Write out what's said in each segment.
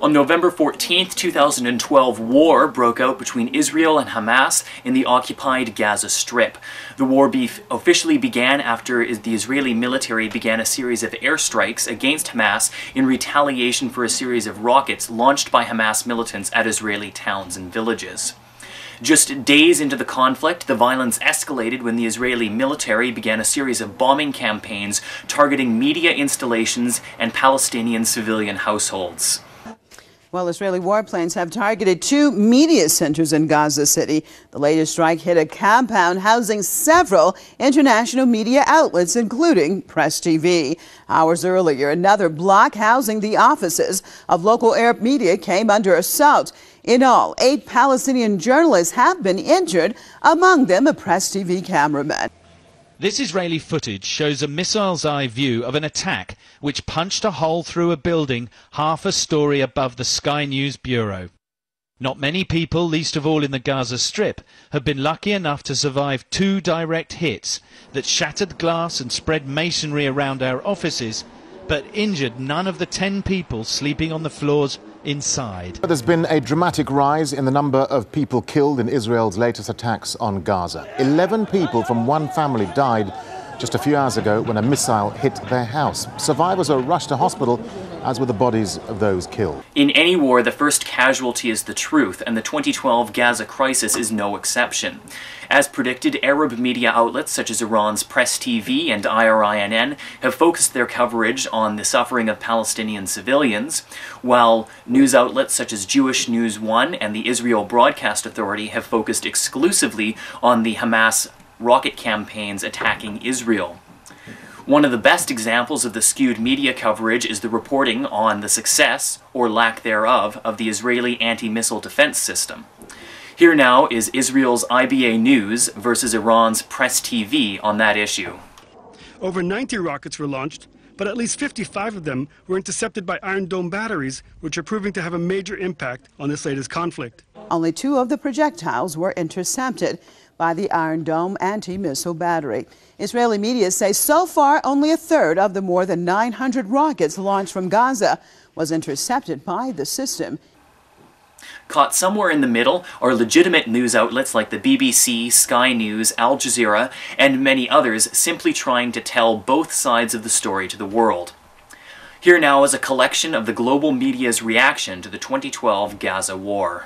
On November 14, 2012, war broke out between Israel and Hamas in the occupied Gaza Strip. The war officially began after the Israeli military began a series of airstrikes against Hamas in retaliation for a series of rockets launched by Hamas militants at Israeli towns and villages. Just days into the conflict, the violence escalated when the Israeli military began a series of bombing campaigns targeting media installations and Palestinian civilian households. Well, Israeli warplanes have targeted 2 media centers in Gaza City. The latest strike hit a compound housing several international media outlets, including Press TV. Hours earlier, another block housing the offices of local Arab media came under assault. In all, 8 Palestinian journalists have been injured, among them a Press TV cameraman. This Israeli footage shows a missile's eye view of an attack which punched a hole through a building half a story above the Sky News bureau. Not many people, least of all in the Gaza Strip, have been lucky enough to survive 2 direct hits that shattered glass and spread masonry around our offices, but injured none of the 10 people sleeping on the floors inside. There's been a dramatic rise in the number of people killed in Israel's latest attacks on Gaza. 11 people from one family died just a few hours ago when a missile hit their house. Survivors are rushed to hospital, as were the bodies of those killed. In any war, the first casualty is the truth, and the 2012 Gaza crisis is no exception. As predicted, Arab media outlets such as Iran's Press TV and IRINN have focused their coverage on the suffering of Palestinian civilians, while news outlets such as Jewish News 1 and the Israel Broadcast Authority have focused exclusively on the Hamas rocket campaigns attacking Israel. One of the best examples of the skewed media coverage is the reporting on the success, or lack thereof, of the Israeli anti-missile defense system. Here now is Israel's IBA News versus Iran's Press TV on that issue. Over 90 rockets were launched, but at least 55 of them were intercepted by Iron Dome batteries, which are proving to have a major impact on this latest conflict. Only 2 of the projectiles were intercepted by the Iron Dome anti-missile battery. Israeli media say so far only a third of the more than 900 rockets launched from Gaza was intercepted by the system. Caught somewhere in the middle are legitimate news outlets like the BBC, Sky News, Al Jazeera, and many others simply trying to tell both sides of the story to the world. Here now is a collection of the global media's reaction to the 2012 Gaza war.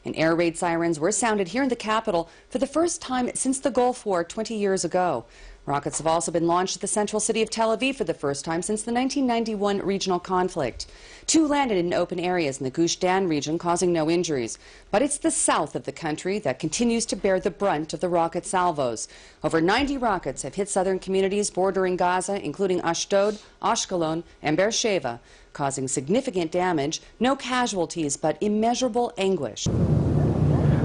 And air raid sirens were sounded here in the capital for the first time since the Gulf War 20 years ago. Rockets have also been launched at the central city of Tel Aviv for the first time since the 1991 regional conflict. 2 landed in open areas in the Gush Dan region, causing no injuries. But it's the south of the country that continues to bear the brunt of the rocket salvos. Over 90 rockets have hit southern communities bordering Gaza, including Ashdod, Ashkelon, and Beersheba, causing significant damage, no casualties, but immeasurable anguish.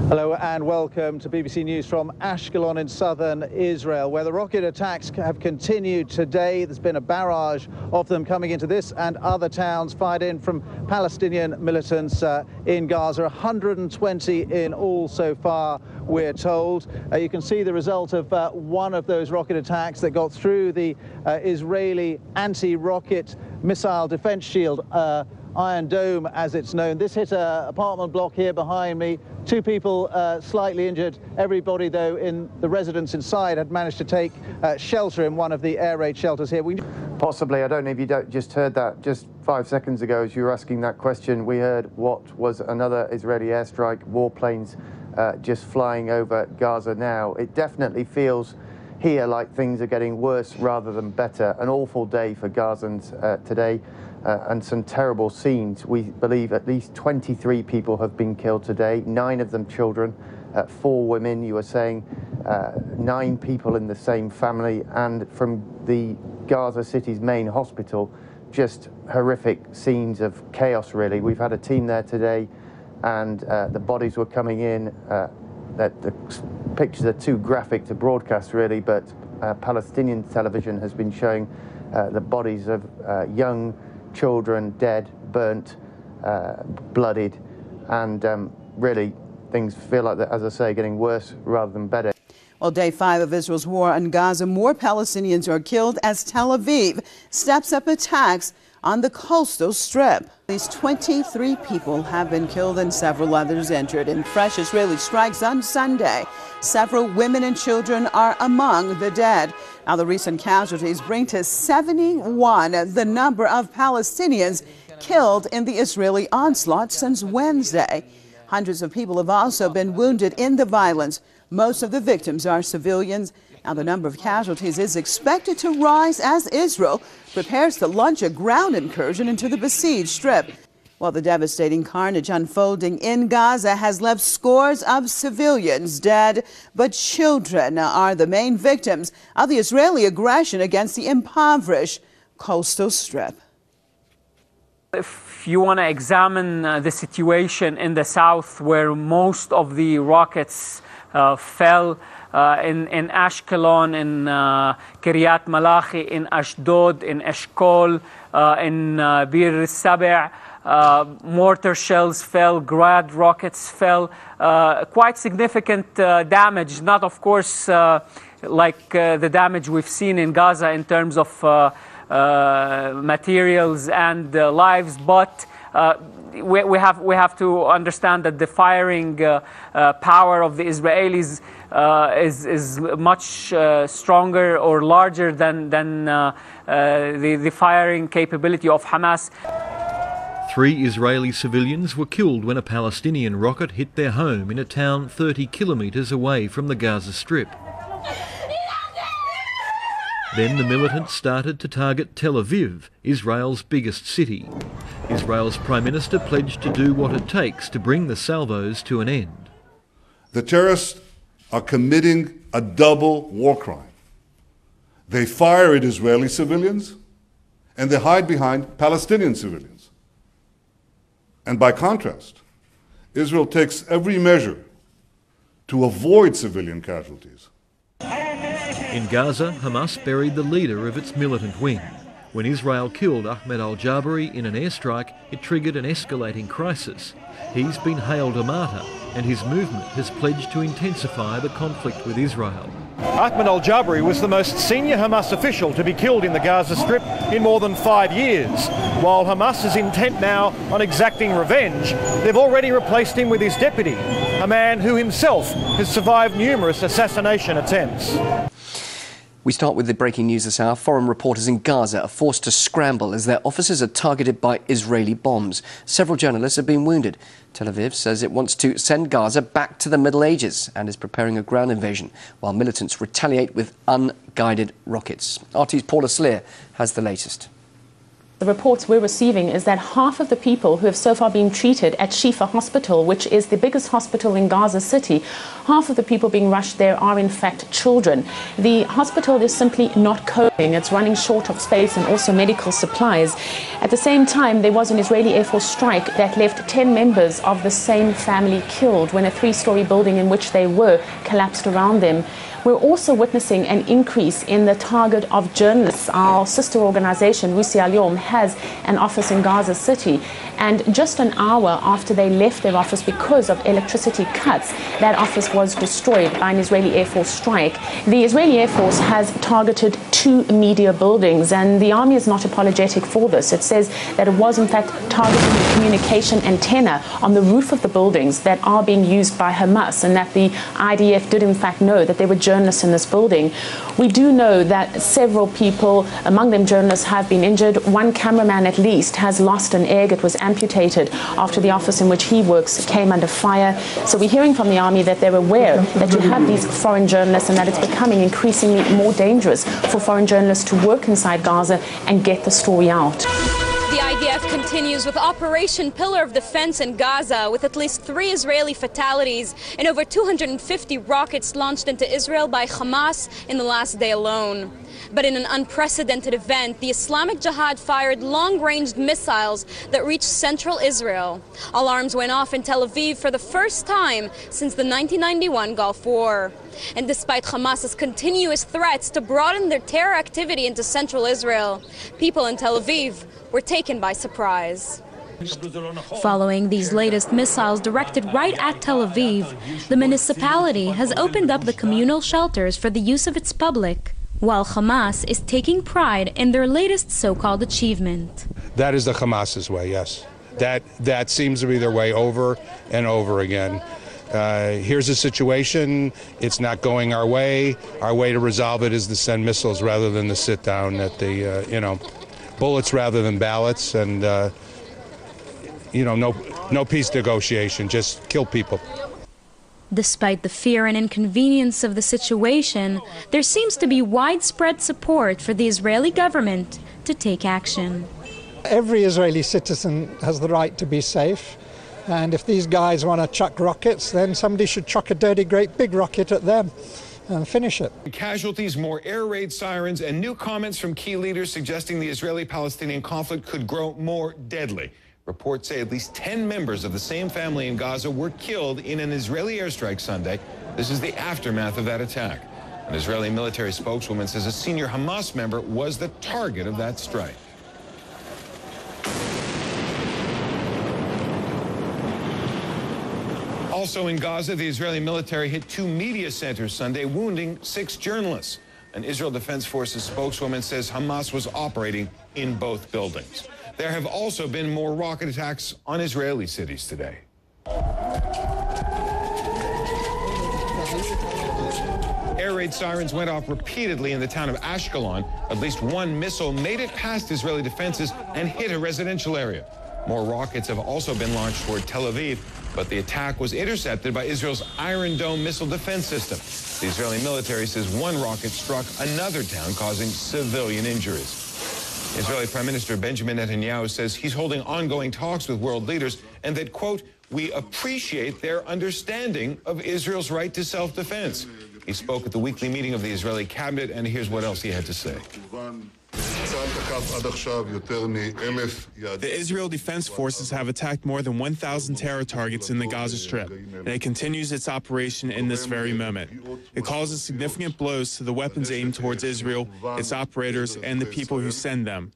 Hello and welcome to BBC News from Ashkelon in southern Israel, where the rocket attacks have continued today. There's been a barrage of them coming into this and other towns fired in from Palestinian militants in Gaza. 120 in all so far, we're told. You can see the result of one of those rocket attacks that got through the Israeli anti-rocket missile defense shield, Iron Dome as it's known. This hit an apartment block here behind me. 2 people slightly injured. Everybody, though, in the residence inside had managed to take shelter in one of the air raid shelters here. Possibly. I don't know if you just heard that just 5 seconds ago as you were asking that question. We heard what was another Israeli airstrike, warplanes just flying over Gaza now. It definitely feels here like things are getting worse rather than better. An awful day for Gazans today. And some terrible scenes. We believe at least 23 people have been killed today, 9 of them children, 4 women, you were saying, 9 people in the same family, and from the Gaza City's main hospital, just horrific scenes of chaos, really. We've had a team there today, and the bodies were coming in. That the pictures are too graphic to broadcast, really, but Palestinian television has been showing the bodies of young children dead, burnt, bloodied, and really things feel like, as I say, getting worse rather than better. Well, day 5 of Israel's war on Gaza, more Palestinians are killed as Tel Aviv steps up attacks on the coastal strip. At least 23 people have been killed and several others injured in fresh Israeli strikes on Sunday. Several women and children are among the dead. Now, the recent casualties bring to 71 the number of Palestinians killed in the Israeli onslaught since Wednesday. Hundreds of people have also been wounded in the violence. Most of the victims are civilians. Now, the number of casualties is expected to rise as Israel prepares to launch a ground incursion into the besieged strip. While the devastating carnage unfolding in Gaza has left scores of civilians dead, but children are the main victims of the Israeli aggression against the impoverished coastal strip. If you want to examine the situation in the south, where most of the rockets fell, in Ashkelon, in Kiryat Malachi, in Ashdod, in Eshkol, in Bir Sabi', mortar shells fell, Grad rockets fell, quite significant damage, not of course like the damage we've seen in Gaza in terms of materials and lives, but we have to understand that the firing power of the Israelis is much stronger or larger than the firing capability of Hamas. 3 Israeli civilians were killed when a Palestinian rocket hit their home in a town 30 kilometres away from the Gaza Strip. Then the militants started to target Tel Aviv, Israel's biggest city. Israel's Prime Minister pledged to do what it takes to bring the salvos to an end. The terrorists are committing a double war crime. They fire at Israeli civilians and they hide behind Palestinian civilians. And by contrast, Israel takes every measure to avoid civilian casualties. In Gaza, Hamas buried the leader of its militant wing. When Israel killed Ahmed al-Jabari in an airstrike, it triggered an escalating crisis. He's been hailed a martyr, and his movement has pledged to intensify the conflict with Israel. Ahmed al-Jabari was the most senior Hamas official to be killed in the Gaza Strip in more than 5 years. While Hamas is intent now on exacting revenge, they've already replaced him with his deputy, a man who himself has survived numerous assassination attempts. We start with the breaking news this hour. Foreign reporters in Gaza are forced to scramble as their offices are targeted by Israeli bombs. Several journalists have been wounded. Tel Aviv says it wants to send Gaza back to the Middle Ages and is preparing a ground invasion, while militants retaliate with unguided rockets. RT's Paula Sleer has the latest. The reports we're receiving is that half of the people who have so far been treated at Shifa Hospital, which is the biggest hospital in Gaza City, half of the people being rushed there are in fact children. The hospital is simply not coping. It's running short of space and also medical supplies. At the same time, there was an Israeli Air Force strike that left 10 members of the same family killed when a 3-story building in which they were collapsed around them. We're also witnessing an increase in the target of journalists. Our sister organization, Rusi Al-Yom, has an office in Gaza City. And just an hour after they left their office because of electricity cuts, that office was destroyed by an Israeli Air Force strike. The Israeli Air Force has targeted 2 media buildings, and the army is not apologetic for this. It says that it was in fact targeting the communication antenna on the roof of the buildings that are being used by Hamas, and that the IDF did in fact know that there were journalists in this building. We do know that several people, among them journalists, have been injured. One cameraman, at least, has lost an egg. It was amputated after the office in which he works came under fire. So we're hearing from the army that they're aware that you have these foreign journalists and that it's becoming increasingly more dangerous for foreign journalists to work inside Gaza and get the story out. The IDF continues with Operation Pillar of Defense in Gaza, with at least 3 Israeli fatalities and over 250 rockets launched into Israel by Hamas in the last day alone. But in an unprecedented event, the Islamic Jihad fired long-range missiles that reached central Israel. Alarms went off in Tel Aviv for the first time since the 1991 Gulf War. And despite Hamas's continuous threats to broaden their terror activity into central Israel, people in Tel Aviv were taken by surprise. Following these latest missiles directed right at Tel Aviv, the municipality has opened up the communal shelters for the use of its public, while Hamas is taking pride in their latest so-called achievement. That is the Hamas's way, yes. That seems to be their way over and over again. Here's a situation, it's not going our way. Our way to resolve it is to send missiles rather than to sit down at the, bullets rather than ballots, and, no peace negotiation, just kill people. Despite the fear and inconvenience of the situation, there seems to be widespread support for the Israeli government to take action. Every Israeli citizen has the right to be safe, and if these guys want to chuck rockets, then somebody should chuck a dirty great big rocket at them and finish it. Casualties, more air raid sirens, and new comments from key leaders suggesting the Israeli-Palestinian conflict could grow more deadly. Reports say at least 10 members of the same family in Gaza were killed in an Israeli airstrike Sunday. This is the aftermath of that attack. An Israeli military spokeswoman says a senior Hamas member was the target of that strike. Also in Gaza, the Israeli military hit 2 media centers Sunday, wounding 6 journalists. An Israel Defense Forces spokeswoman says Hamas was operating in both buildings. There have also been more rocket attacks on Israeli cities today. Air raid sirens went off repeatedly in the town of Ashkelon. At least 1 missile made it past Israeli defenses and hit a residential area. More rockets have also been launched toward Tel Aviv, but the attack was intercepted by Israel's Iron Dome missile defense system. The Israeli military says 1 rocket struck another town, causing civilian injuries. Israeli Prime Minister Benjamin Netanyahu says he's holding ongoing talks with world leaders and that, quote, we appreciate their understanding of Israel's right to self-defense. He spoke at the weekly meeting of the Israeli cabinet, and here's what else he had to say. The Israel Defense Forces have attacked more than 1,000 terror targets in the Gaza Strip, and it continues its operation in this very moment. It causes significant blows to the weapons aimed towards Israel, its operators, and the people who send them.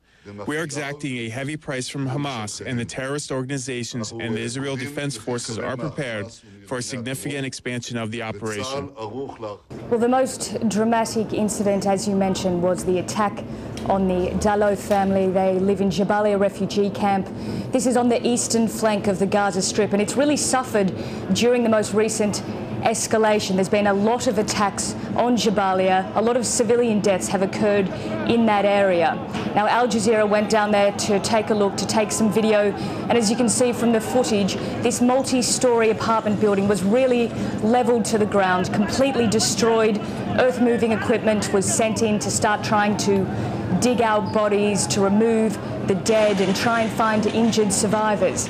We are exacting a heavy price from Hamas and the terrorist organizations, and the Israel Defense Forces are prepared for a significant expansion of the operation. Well, the most dramatic incident, as you mentioned, was the attack on the Dallo family. They live in Jabalia refugee camp. This is on the eastern flank of the Gaza Strip, and it's really suffered during the most recent escalation. There's been a lot of attacks on Jabalia. A lot of civilian deaths have occurred in that area. Now, Al Jazeera went down there to take a look, to take some video, and as you can see from the footage, this multi-story apartment building was really leveled to the ground, completely destroyed. Earth-moving equipment was sent in to start trying to dig out bodies, to remove the dead and try and find injured survivors.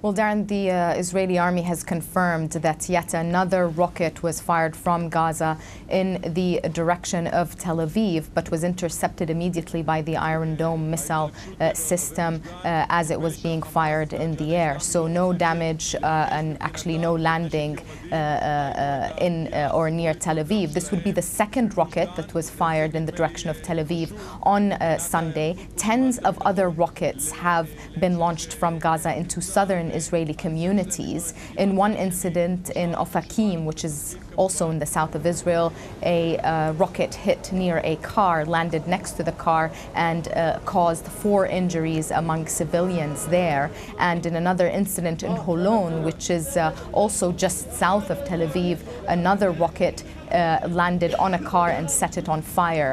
Well, Darren, the Israeli army has confirmed that yet another rocket was fired from Gaza in the direction of Tel Aviv, but was intercepted immediately by the Iron Dome missile system as it was being fired in the air. So no damage and actually no landing in or near Tel Aviv. This would be the second rocket that was fired in the direction of Tel Aviv on Sunday. Tens of other rockets have been launched from Gaza into southern Israeli communities. In one incident in Ofakim, which is also in the south of Israel, a rocket hit near a car, landed next to the car, and caused 4 injuries among civilians there. And in another incident in Holon, which is also just south of Tel Aviv, another rocket landed on a car and set it on fire.